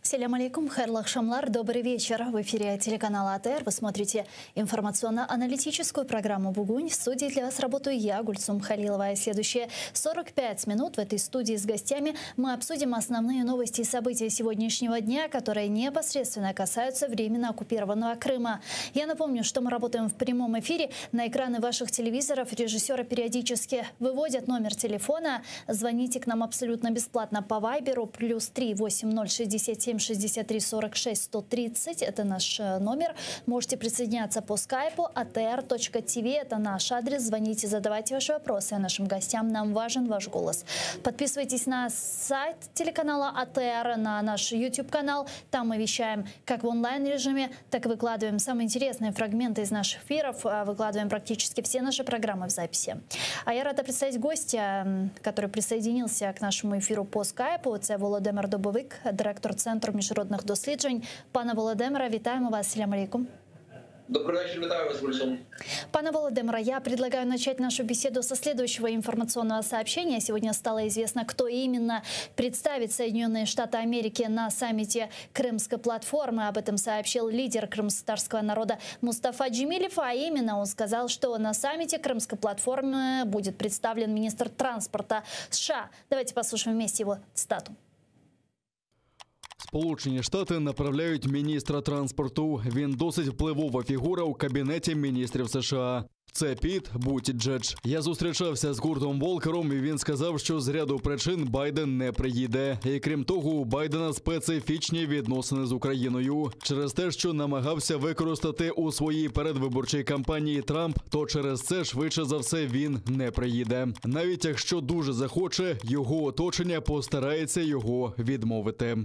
Селям алейкум, хайрлах шамлар, добрый вечер. В эфире телеканала АТР. Вы смотрите информационно-аналитическую программу «Бугунь». В студии для вас работаю я, Гульсум Халилова. И следующие 45 минут в этой студии с гостями мы обсудим основные новости и события сегодняшнего дня, которые непосредственно касаются временно оккупированного Крыма. Я напомню, что мы работаем в прямом эфире. На экраны ваших телевизоров режиссеры периодически выводят номер телефона. Звоните к нам абсолютно бесплатно по вайберу +3 8067 63 46 130. Это наш номер. Можете присоединяться по скайпу. atr.tv – это наш адрес. Звоните, задавайте ваши вопросы нашим гостям. Нам важен ваш голос. Подписывайтесь на сайт телеканала АТР, на наш YouTube-канал. Там мы вещаем как в онлайн-режиме, так и выкладываем самые интересные фрагменты из наших эфиров. Выкладываем практически все наши программы в записи. А я рада представить гостя, который присоединился к нашему эфиру по скайпу. Это Володимир Дубовик, директор Центру міжнародних досліджень. Пане Володимире, вітаємо вас. Селям алейкум. Добрый вечер, витаю вас, Гульсум. Пане Володимире, я предлагаю начать нашу беседу со следующего информационного сообщения. Сегодня стало известно, кто именно представит Соединенные Штаты Америки на саммите Крымской платформы. Об этом сообщил лидер крымско-татарского народа Мустафа Джемилев. А именно он сказал, что на саммите Крымской платформы будет представлен министр транспорта США. Давайте послушаем вместе его цитату. Сполучені Штати направляють міністра транспорту. Він досить впливова фігура у Кабінеті міністрів США. Це Піт Бутіджедж. Я зустрічався з Куртом Волкером, і він сказав, що з ряду причин Байден не приїде. І крім того, у Байдена специфічні відносини з Україною. Через те, що намагався використати у своїй передвиборчій кампанії Трамп, то через це швидше за все він не приїде. Навіть якщо дуже захоче, його оточення постарається його відмовити.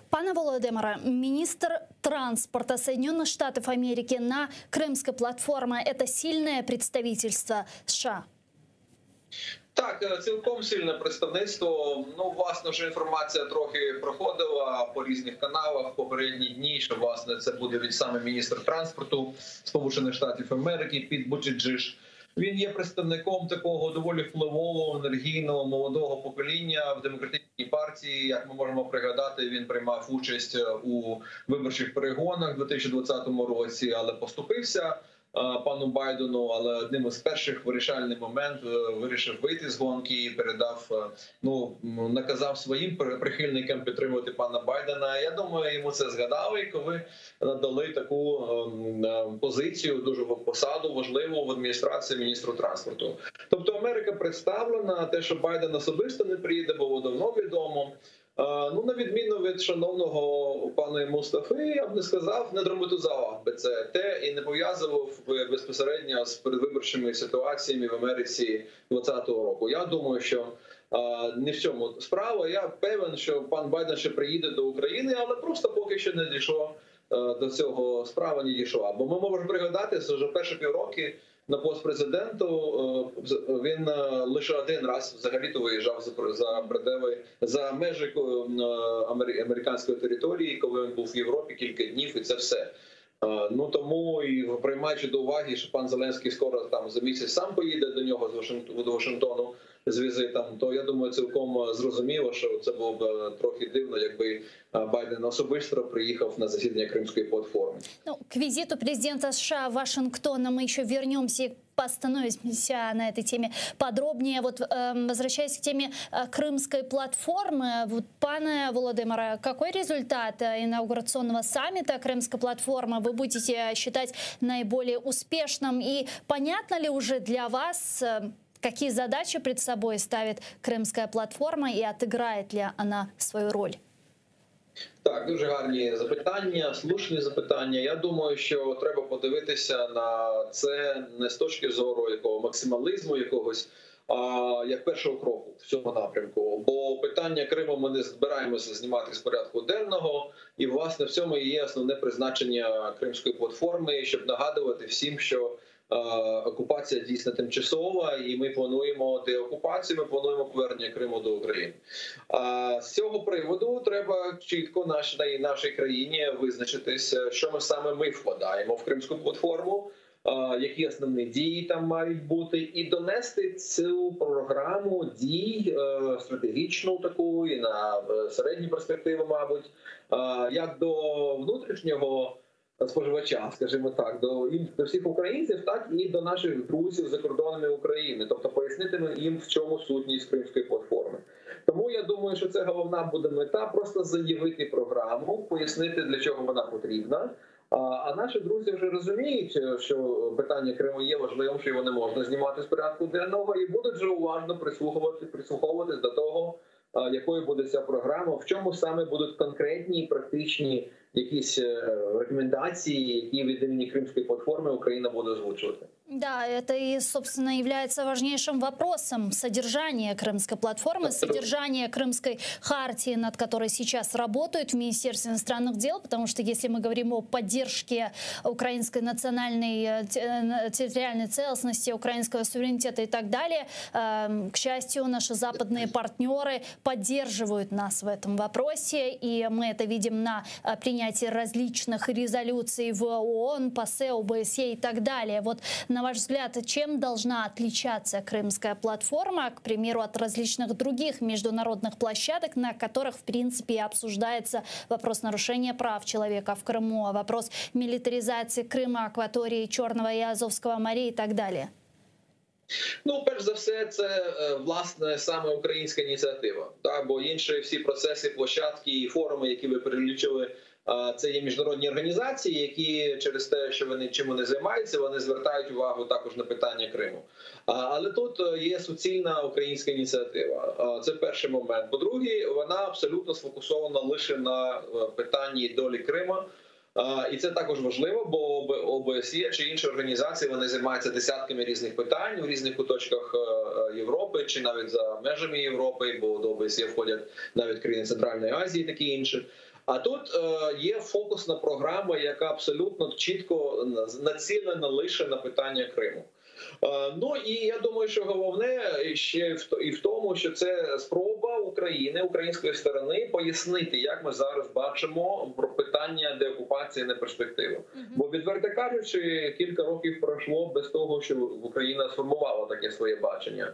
Пане Володимире, министр транспорта Соединенных Штатов Америки на Крымской платформе – это сильное представительство США? Так, цілком сильне представництво. Ну, власне, вже інформація трохи проходила по різних каналах в попередні дні, що, власне, це буде від саме міністр транспорту Сполучених Штатів Америки Піт Бутіджедж. Він є представником такого доволі впливового, енергійного, молодого покоління в демократичній партії. Як ми можемо пригадати, він приймав участь у виборчих перегонах у 2020 році, але поступився пану Байдену, але одним із перших вирішальний момент вирішив вийти з гонки і передав, наказав своїм прихильникам підтримувати пана Байдена. Я думаю, йому це згадали, коли надали таку позицію, дуже посаду важливу в адміністрації міністру транспорту. Тобто Америка представлена, те, що Байден особисто не приїде, було давно відомо. На відміну від шановного пана Мустафи, я б не сказав, не драматизував би це те і не пов'язував безпосередньо з передвиборчими ситуаціями в Америці 2020 року. Я думаю, що не в цьому справа. Я певен, що пан Байден ще приїде до України, але просто поки що не дійшло до цього, справа не дійшла. Бо ми можемо пригадати, що вже перші півроки на пост президенту він лише один раз взагалі-то виїжджав за межі американської території, коли він був в Європі кілька днів, і це все. Тому і приймаючи до уваги, що пан Зеленський скоро там за місяць сам поїде до нього до Вашингтону з візитом, то я думаю, цілком зрозуміло, що це було б трохи дивно, якби Байден особисто приехал на заседание Крымской платформы. К визиту президента США в Вашингтон мы еще вернемся и остановимся на этой теме подробнее. Возвращаясь к теме Крымской платформы, пане Володимире, какой результат инаугурационного саммита Крымской платформы вы будете считать наиболее успешным? И понятно ли уже для вас, какие задачи пред собой ставит Крымская платформа и отыграет ли она свою роль? Так, дуже гарні запитання, слушні запитання. Я думаю, що треба подивитися на це не з точки зору якого максималізму якогось, а як першого кроку в цьому напрямку. Бо питання Криму ми не збираємося знімати з порядку денного, і, власне, в цьому і є основне призначення Кримської платформи, щоб нагадувати всім, що окупація дійсно тимчасова, і ми плануємо деокупацію, ми плануємо повернення Криму до України. З цього приводу треба чітко нашій країні визначитися, що ми вкладаємо в Кримську платформу, які основні дії там мають бути, і донести цю програму дій стратегічну таку і на середню перспективу, мабуть, як до внутрішнього споживача, скажімо так, до всіх українців, так і до наших друзів за кордонами України, тобто пояснити їм, в чому сутність Кримської платформи. Тому я думаю, що це головна буде мета – просто заявити програму, пояснити, для чого вона потрібна. А наші друзі вже розуміють, що питання Криму є важливим, що його не можна знімати з порядку денного, і будуть вже уважно прислуховуватись до того, якою буде ця програма, в чому саме будуть конкретні і практичні якісь рекомендації, які від імені Кримської платформи Україна буде озвучувати. Да, это и, собственно, является важнейшим вопросом содержания Крымской платформы, содержания Крымской хартии, над которой сейчас работают в Министерстве иностранных дел, потому что если мы говорим о поддержке украинской национальной территориальной целостности, украинского суверенитета и так далее, к счастью, наши западные партнеры поддерживают нас в этом вопросе, и мы это видим на принятии различных резолюций в ООН, ПАСЕ, ОБСЕ и так далее. Вот, на ваш взгляд, чем должна отличаться Крымская платформа, к примеру, от различных других международных площадок, на которых, в принципе, и обсуждается вопрос нарушения прав человека в Крыму, вопрос милитаризации Крыма, акватории Черного и Азовского морей и так далее? Ну, перш за все, це, власне, саме українська ініціатива. Так? Бо інші всі процеси, площадки і форуми, які ви перелічили, це є міжнародні організації, які через те, що вони чим вони займаються, вони звертають увагу також на питання Криму. Але тут є суцільна українська ініціатива. Це перший момент. По-друге, вона абсолютно сфокусована лише на питанні долі Крима. І це також важливо, бо ОБСЄ чи інші організації, вони займаються десятками різних питань у різних куточках Європи, чи навіть за межами Європи, бо до ОБСЄ входять навіть країни Центральної Азії, такі інші. А тут є фокусна програма, яка абсолютно чітко націлена лише на питання Криму. Ну і я думаю, що головне ще і в тому, що це спроба України, української сторони пояснити, як ми зараз бачимо про питання деокупації на перспективу. Бо, відверто кажучи, кілька років пройшло без того, що Україна сформувала таке своє бачення.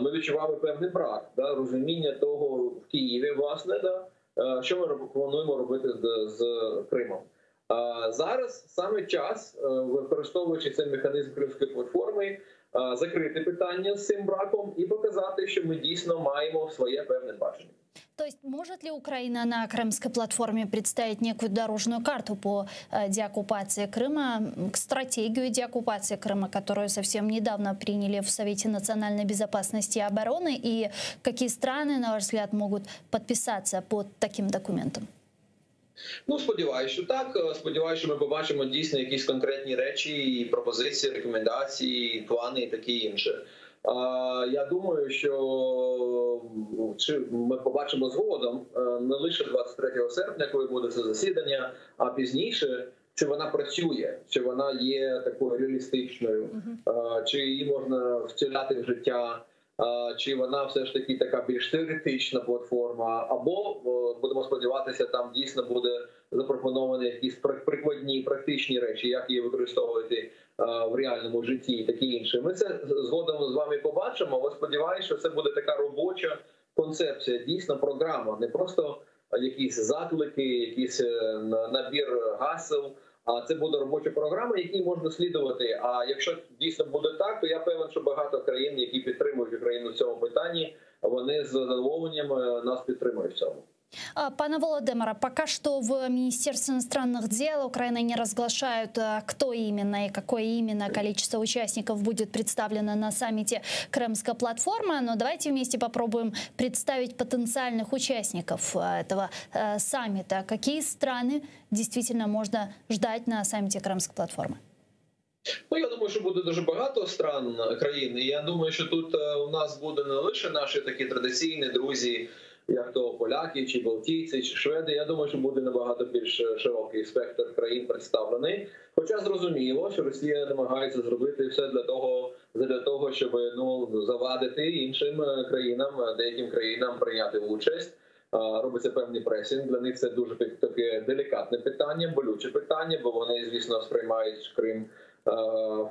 Ми відчували певний брак, розуміння того в Києві, власне, що ми плануємо робити з Кримом. Зараз саме час, використовуючи цей механізм Кримської платформи, закрити питання з цим браком і показати, що ми дійсно маємо своє певне бачення. То есть может ли Украина на Крымской платформе представить некую дорожную карту по деоккупации Крыма, стратегию деоккупации Крыма, которую совсем недавно приняли в Совете национальной безопасности и обороны, и какие страны, на ваш взгляд, могут подписаться под таким документом? Ну, сподіваюся, що так. Сподіваюся, що ми побачимо дійсно якісь конкретні речі, пропозиції, рекомендації, плани і таке інше. Я думаю, що ми побачимо згодом не лише 23 серпня, коли буде це засідання, а пізніше, чи вона працює, чи вона є такою реалістичною, чи її можна втіляти в життя, чи вона все ж таки така більш теоретична платформа, або, будемо сподіватися, там дійсно буде запропоновані якісь прикладні, практичні речі, як її використовувати в реальному житті і таке інше. Ми це згодом з вами побачимо, але сподіваюся, що це буде така робоча концепція, дійсно програма, не просто якісь заклики, якийсь набір гасел, а це буде робоча програма, якій можна слідувати. А якщо дійсно буде так, то я певен, що багато країн, які підтримують Україну в цьому питанні, вони з задоволенням нас підтримують в цьому. Пане Володимире, пока что в Министерстве иностранных дел Украины не разглашают, кто именно и какое именно количество участников будет представлено на саммите Крымская платформа. Но давайте вместе попробуем представить потенциальных участников этого саммита. Какие страны действительно можно ждать на саммите Крымской платформы? Ну, я думаю, що буде дуже багато країн. І я думаю, що тут у нас буде не лише наші такі традиційні друзі, як то поляки, чи балтійці, чи шведи. Я думаю, що буде набагато більш широкий спектр країн представлений. Хоча зрозуміло, що Росія намагається зробити все для того, щоб завадити іншим країнам, деяким країнам прийняти участь. Робиться певний пресінг. Для них це дуже таке делікатне питання, болюче питання, бо вони, звісно, сприймають Крим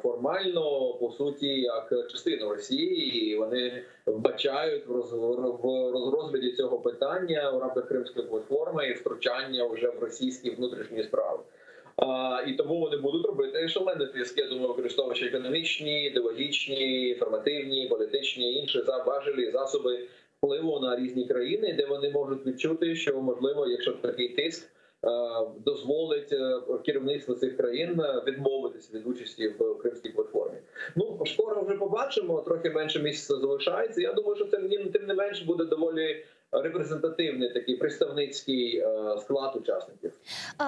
формально, по суті, як частину Росії, і вони вбачають в розгляді цього питання в рамках Кримської платформи і втручання вже в російські внутрішні справи. І тому вони будуть робити шалений тиск, я думаю, використовуючи економічні, ідеологічні, інформативні, політичні і інші важелі, засоби впливу на різні країни, де вони можуть відчути, що, можливо, якщо такий тиск дозволить керівництву цих країн відмовитися від участі в Кримській платформі. Ну, скоро вже побачимо, трохи менше місяця залишається. Я думаю, що це, тим не менш, буде доволі репрезентативный, такой представницкий склад участников.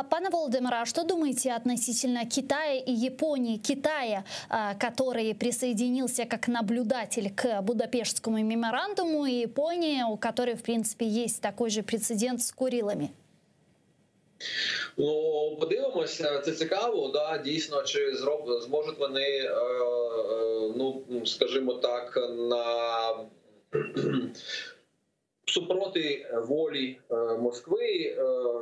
Пане Володимире, а что думаете относительно Китая и Японии? Китая, который присоединился как наблюдатель к Будапештскому меморандуму, и Японии, у которой, в принципе, есть такой же прецедент с Курилами? Ну, подивимося, це цікаво, да, дійсно, чи зможуть вони, ну, скажімо так, супроти волі Москви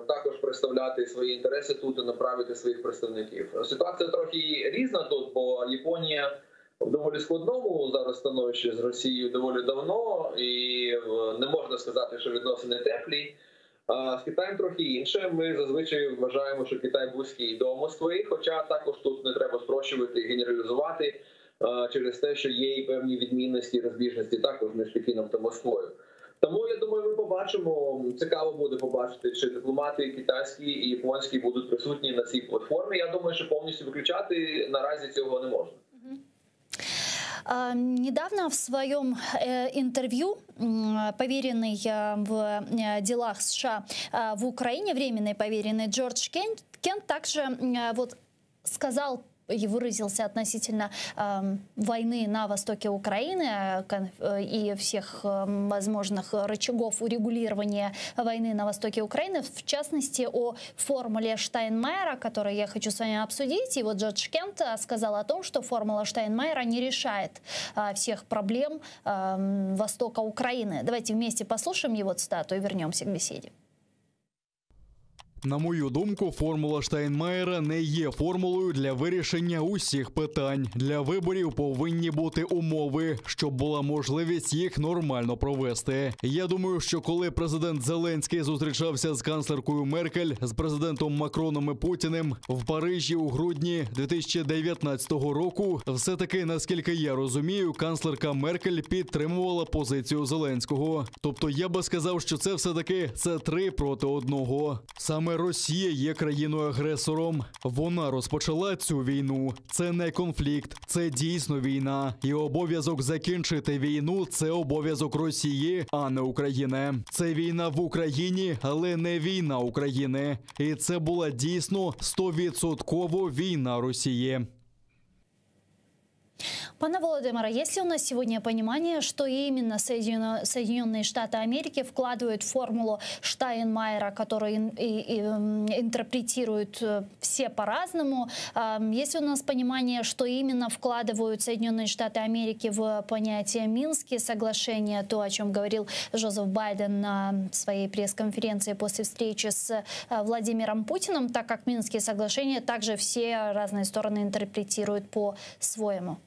також представляти свої інтереси тут і направити своїх представників. Ситуація трохи різна тут, бо Японія в доволі складному зараз становищі з Росією доволі давно, і не можна сказати, що відносини теплі. З Китаєм трохи інше. Ми зазвичай вважаємо, що Китай близький до Москви, хоча також тут не треба спрощувати і генералізувати через те, що є і певні відмінності і розбіжності також між Пекіном та Москвою. Тому, я думаю, ми побачимо, цікаво буде побачити, чи дипломати китайські і японські будуть присутні на цій платформі. Я думаю, що повністю виключати наразі цього не можна. Недавно в своем интервью поверенный в делах США в Украине, временный поверенный Джордж Кент, также вот сказал и выразился относительно войны на востоке Украины и всех возможных рычагов урегулирования войны на востоке Украины, в частности, о формуле Штайнмайера, которую я хочу с вами обсудить. И вот Джордж Кент сказал о том, что формула Штайнмайера не решает всех проблем востока Украины. Давайте вместе послушаем его цитату и вернемся к беседе. На мою думку, формула Штайнмайера не є формулою для вирішення усіх питань. Для виборів повинні бути умови, щоб була можливість їх нормально провести. Я думаю, що коли президент Зеленський зустрічався з канцлеркою Меркель, з президентом Макроном і Путіним в Парижі у грудні 2019 року, все-таки, наскільки я розумію, канцлерка Меркель підтримувала позицію Зеленського. Тобто я би сказав, що це все-таки 3 проти 1. Саме Росія є країною-агресором. Вона розпочала цю війну. Це не конфлікт, це дійсно війна. І обов'язок закінчити війну – це обов'язок Росії, а не України. Це війна в Україні, але не війна України. І це була дійсно 100% війна Росії. Пане Володимире, есть ли у нас сегодня понимание, что именно Соединенные Штаты Америки вкладывают в формулу Штайнмайера, которую интерпретируют все по-разному? Есть ли у нас понимание, что именно вкладывают Соединенные Штаты Америки в понятие Минские соглашения, то, о чем говорил Джозеф Байден на своей пресс-конференции после встречи с Владимиром Путиным, так как Минские соглашения также все разные стороны интерпретируют по-своему?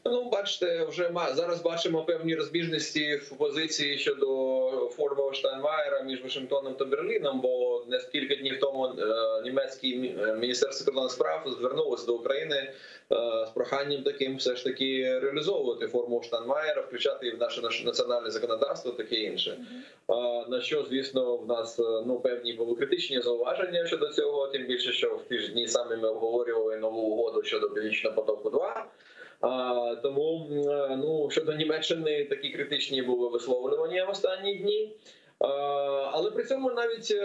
Ну, бачите, вже зараз бачимо певні розбіжності в позиції щодо формули Штайнмайера між Вашингтоном та Берліном, бо кілька днів тому німецьке міністерство закордонних справ звернулося до України з проханням таким все ж таки реалізовувати формулу Штайнмайера, включати її в наше національне законодавство, таке інше. На що, звісно, в нас певні були критичні зауваження щодо цього, тим більше, що в ті ж дні самі ми обговорювали нову угоду щодо Північного потоку-2. Тому щодо Німеччини такі критичні були висловлювання в останні дні. Але при цьому навіть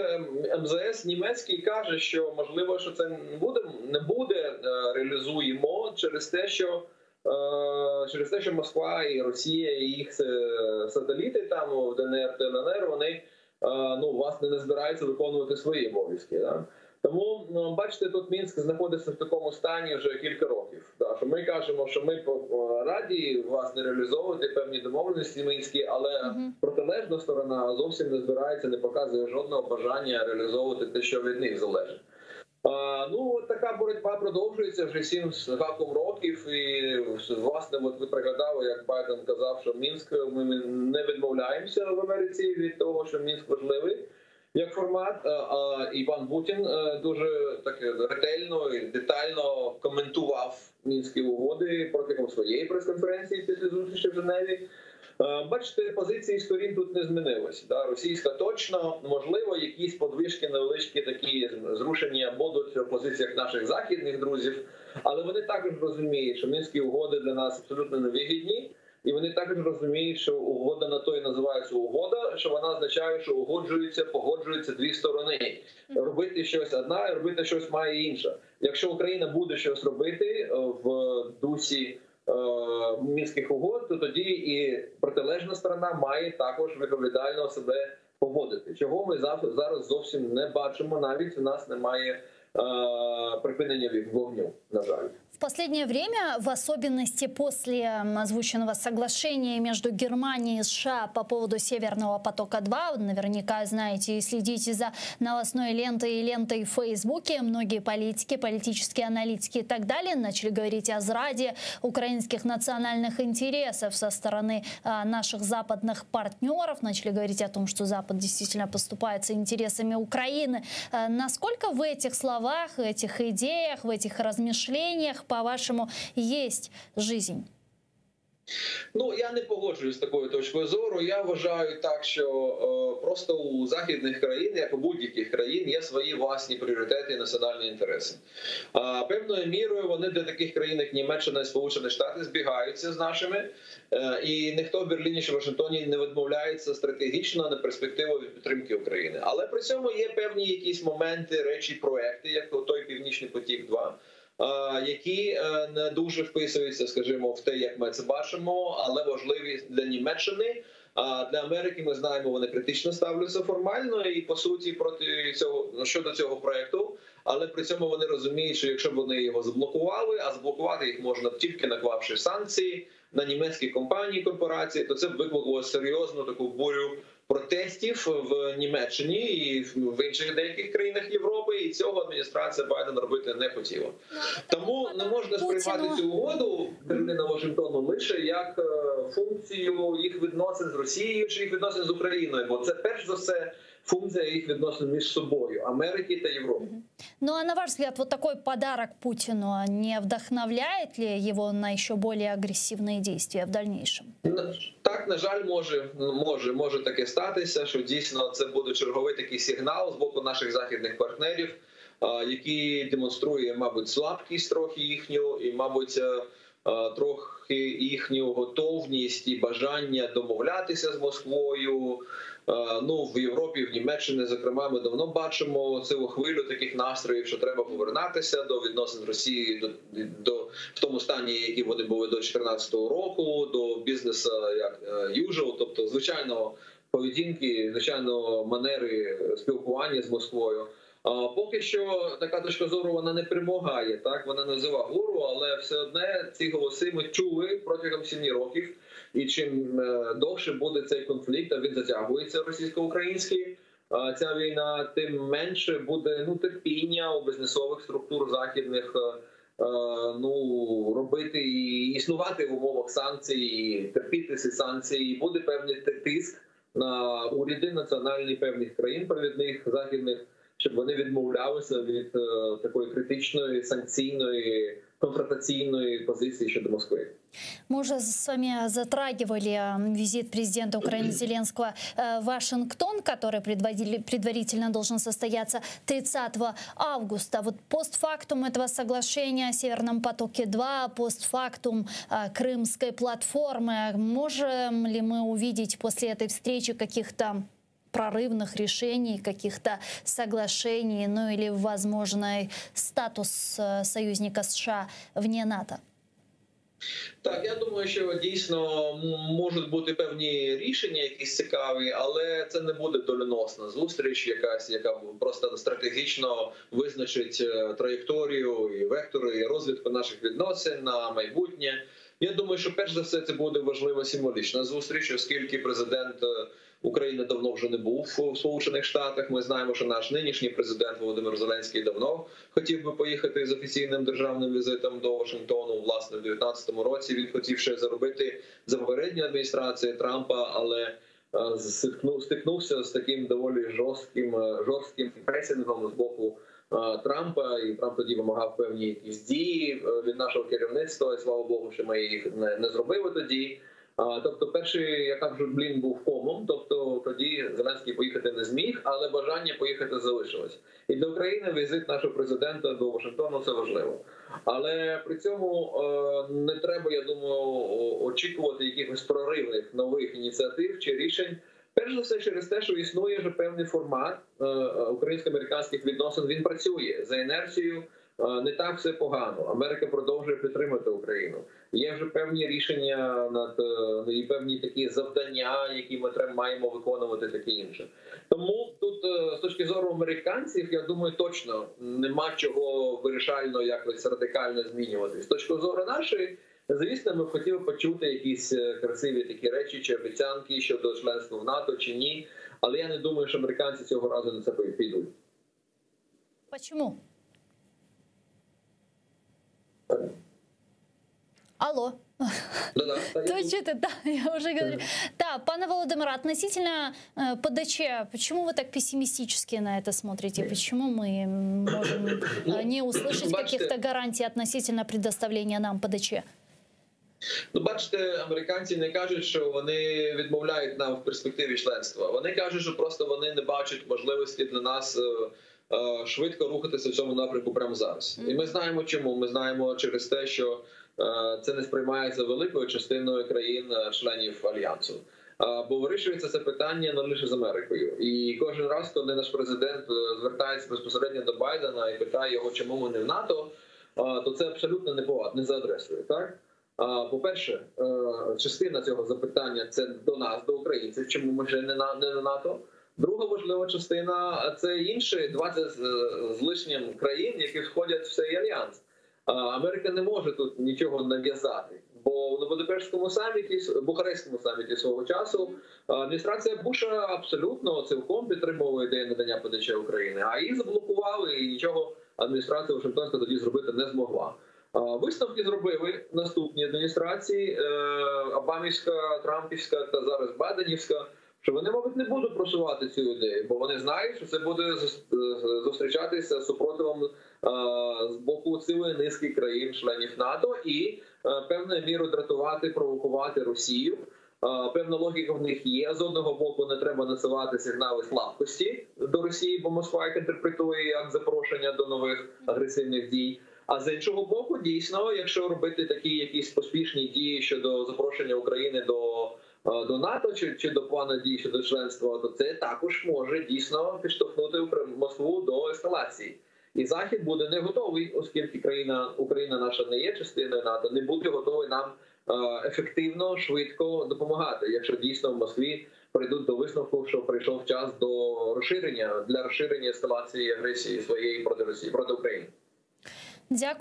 МЗС німецький каже, що можливо, що це не буде реалізуємо через те, що Москва і Росія і їх сателіти там в ДНР та ЛНР, вони власне не збираються виконувати свої обов'язки. Да? Тому, бачите, тут Мінськ знаходиться в такому стані вже кілька років. Да, що ми кажемо, що ми раді, власне, реалізовувати певні домовленості мінські, але протилежна сторона зовсім не збирається, не показує жодного бажання реалізовувати те, що від них залежить. Ну, така боротьба продовжується вже 7 з гаком років. І, власне, от ви пригадали, як Байден казав, що Мінськ, ми не відмовляємося в Америці від того, що Мінськ важливий як формат. І пан Путін дуже так ретельно і детально коментував Мінські угоди протягом своєї прес-конференції після зустрічі в Женеві. Бачите, позиції сторін тут не змінилися. Російська точно, можливо, якісь подвижки, невеличкі такі зрушення будуть в позиціях наших західних друзів, але вони також розуміють, що Мінські угоди для нас абсолютно невигідні, і вони також розуміють, що угода на то і називається угода, що вона означає, що погоджуються дві сторони. Робити щось одна і робити щось має інша. Якщо Україна буде щось робити в дусі Мінських угод, то тоді і протилежна сторона має також відповідально себе поводити. Чого ми зараз зовсім не бачимо, навіть у нас немає припинення вогню, на жаль. В последнее время, в особенности после озвученного соглашения между Германией и США по поводу Северного потока-2, наверняка знаете и следите за новостной лентой и лентой в Фейсбуке, многие политики, политические аналитики и так далее начали говорить о зраде украинских национальных интересов со стороны наших западных партнеров, начали говорить о том, что Запад действительно поступается интересами Украины. Насколько в этих словах, в этих идеях, в этих размышлениях, по-вашему, есть жизнь? Ну, я не погоджуюсь з такою точкою зору. Я вважаю так, що просто у західних країн, як у будь-яких країн, є свої власні пріоритети і національні інтереси. Певною мірою вони для таких країн, як Німеччина і Сполучені Штати, збігаються з нашими. І ніхто в Берліні чи Вашингтоні не відмовляється стратегічно на перспективу від підтримки України. Але при цьому є певні якісь моменти, речі, проекти, як той Північний потік-2, які не дуже вписуються, скажімо, в те, як ми це бачимо, але важливі для Німеччини. А для Америки, ми знаємо, вони критично ставляться формально і, по суті, проти цього, щодо цього проєкту. Але при цьому вони розуміють, що якщо б вони його заблокували, а заблокувати їх можна тільки наклавши санкції на німецькі компанії, корпорації, то це б викликало серйозну таку бурю протестів в Німеччині і в інших деяких країнах Європи, і цього адміністрація Байдена робити не хотіла. Тому не можна сприймати цю угоду Берліна-Вашингтону лише як функцію їх відносин з Росією чи їх відносин з Україною, бо це перш за все функция их відносин між собою, Америки та Європи. Ну а на ваш взгляд, вот такой подарок Путину не вдохновляет ли его на еще более агрессивные действия в дальнейшем? Так, на жаль, може таке статися, що дійсно це буде черговий такий сигнал з боку наших західних партнерів, який демонструє, мабуть, слабкість трохи їхню і, мабуть, трохи їхню готовність і бажання домовлятися з Москвою. Ну, в Європі, в Німеччині, зокрема, ми давно бачимо цю хвилю таких настроїв, що треба повернутися до відносин з Росією в тому стані, які вони були до 2014 року, до бізнесу як usual, тобто звичайного поведінки, звичайного манери спілкування з Москвою. Поки що така точка зору вона не перемагає, так, вона називає гору, але все одне ці голоси ми чули протягом 7 років. І чим довше буде цей конфлікт, а він затягується російсько-український, ця війна, тим менше буде терпіння у бізнесових структур західних робити і існувати в умовах санкцій, і терпіти ці санкції. І буде певний тиск на уряди національних певних країн провідних західних, щоб вони відмовлялися від такої критичної, санкційної, конфронтаційной позиции щодо Москвы. Мы уже с вами затрагивали визит президента Украины Зеленского в Вашингтон, который предварительно должен состояться 30 августа. Вот постфактум этого соглашения о Северном потоке-2, постфактум Крымской платформы. Можем ли мы увидеть после этой встречи каких-то прорывных решений, каких-то соглашений, ну или возможный статус союзника США вне НАТО? Так, я думаю, що дійсно можуть бути певні рішення, якісь цікаві, але це не буде доленосна зустріч, якась, яка просто стратегічно визначить траєкторію і вектори і розвитку наших відносин на майбутнє. Я думаю, що перш за все це буде важлива символічна зустріч, оскільки президент України давно вже не був у Сполучених Штатах. Ми знаємо, що наш нинішній президент Володимир Зеленський давно хотів би поїхати з офіційним державним візитом до Вашингтону. Власне, в 2019 році він хотів ще заробити за попередньої адміністрації Трампа, але стикнувся з таким доволі жорстким пресингом з боку Трампа, і Трамп тоді вимагав певні якісь дії від нашого керівництва, і слава Богу, що ми їх не зробили тоді. Тобто перший, я кажу, блін був комом, тобто тоді Зеленський поїхати не зміг, але бажання поїхати залишилось. І для України візит нашого президента до Вашингтону – це важливо. Але при цьому не треба, я думаю, очікувати якихось проривних нових ініціатив чи рішень. Перш за все через те, що існує вже певний формат українсько-американських відносин, він працює за інерцією. Не так все погано. Америка продовжує підтримувати Україну. Є вже певні рішення і певні такі завдання, які ми маємо виконувати, таке інше. Тому тут з точки зору американців, я думаю, точно нема чого вирішально якось радикально змінювати. З точки зору нашої, звісно, ми б хотіли почути якісь красиві такі речі чи обіцянки щодо членства в НАТО чи ні. Але я не думаю, що американці цього разу на це підуть. Чому? Алло. Я уже говорю. Да, пане Володимире, относительно ПДЧ, почему вы так пессимистически на это смотрите? Почему мы можем не услышать каких-то гарантий относительно предоставления нам ПДЧ? Ну, бачите, американці не кажуть, що вони відмовляють нам в перспективі членства. Вони кажуть, що просто вони не бачать можливості для нас швидко рухатися в цьому напрямку прямо зараз. І ми знаємо чому. Ми знаємо через те, що це не сприймається великою частиною країн-членів Альянсу. Бо вирішується це питання не лише з Америкою. І кожен раз, коли наш президент звертається безпосередньо до Байдена і питає його, чому ми не в НАТО, то це абсолютно не за адресою. Так? По-перше, частина цього запитання – це до нас, до українців, чому ми вже не на НАТО. Друга важлива частина – це інші 20 з лишнім країн, які входять в цей альянс. Америка не може тут нічого нав'язати, бо на Бухарестському саміті свого часу адміністрація Буша абсолютно цілком підтримувала ідею надання ПДЧ України, а її заблокували, і нічого адміністрація Вашингтонська тоді зробити не змогла. Висновки зробили наступні адміністрації, Обамівська, Трампівська та зараз Байденівська, що вони, мабуть, не будуть просувати цю ідею, бо вони знають, що це буде зустрічатися з супротивом з боку цілої низки країн-членів НАТО і певною мірою дратувати, провокувати Росію. Певна логіка в них є. З одного боку, не треба насилати сигнали слабкості до Росії, бо Москва їх інтерпретує як запрошення до нових агресивних дій. А з іншого боку, дійсно, якщо робити такі якісь поспішні дії щодо запрошення України до НАТО чи до плану дій щодо членства, то це також може дійсно підштовхнути Москву до ескалації. І Захід буде не готовий, оскільки Україна наша не є частиною НАТО, не буде готовий нам ефективно, швидко допомагати, якщо дійсно в Москві прийдуть до висновку, що прийшов час для розширення ескалації агресії своєї проти Росії, проти України. Дякую.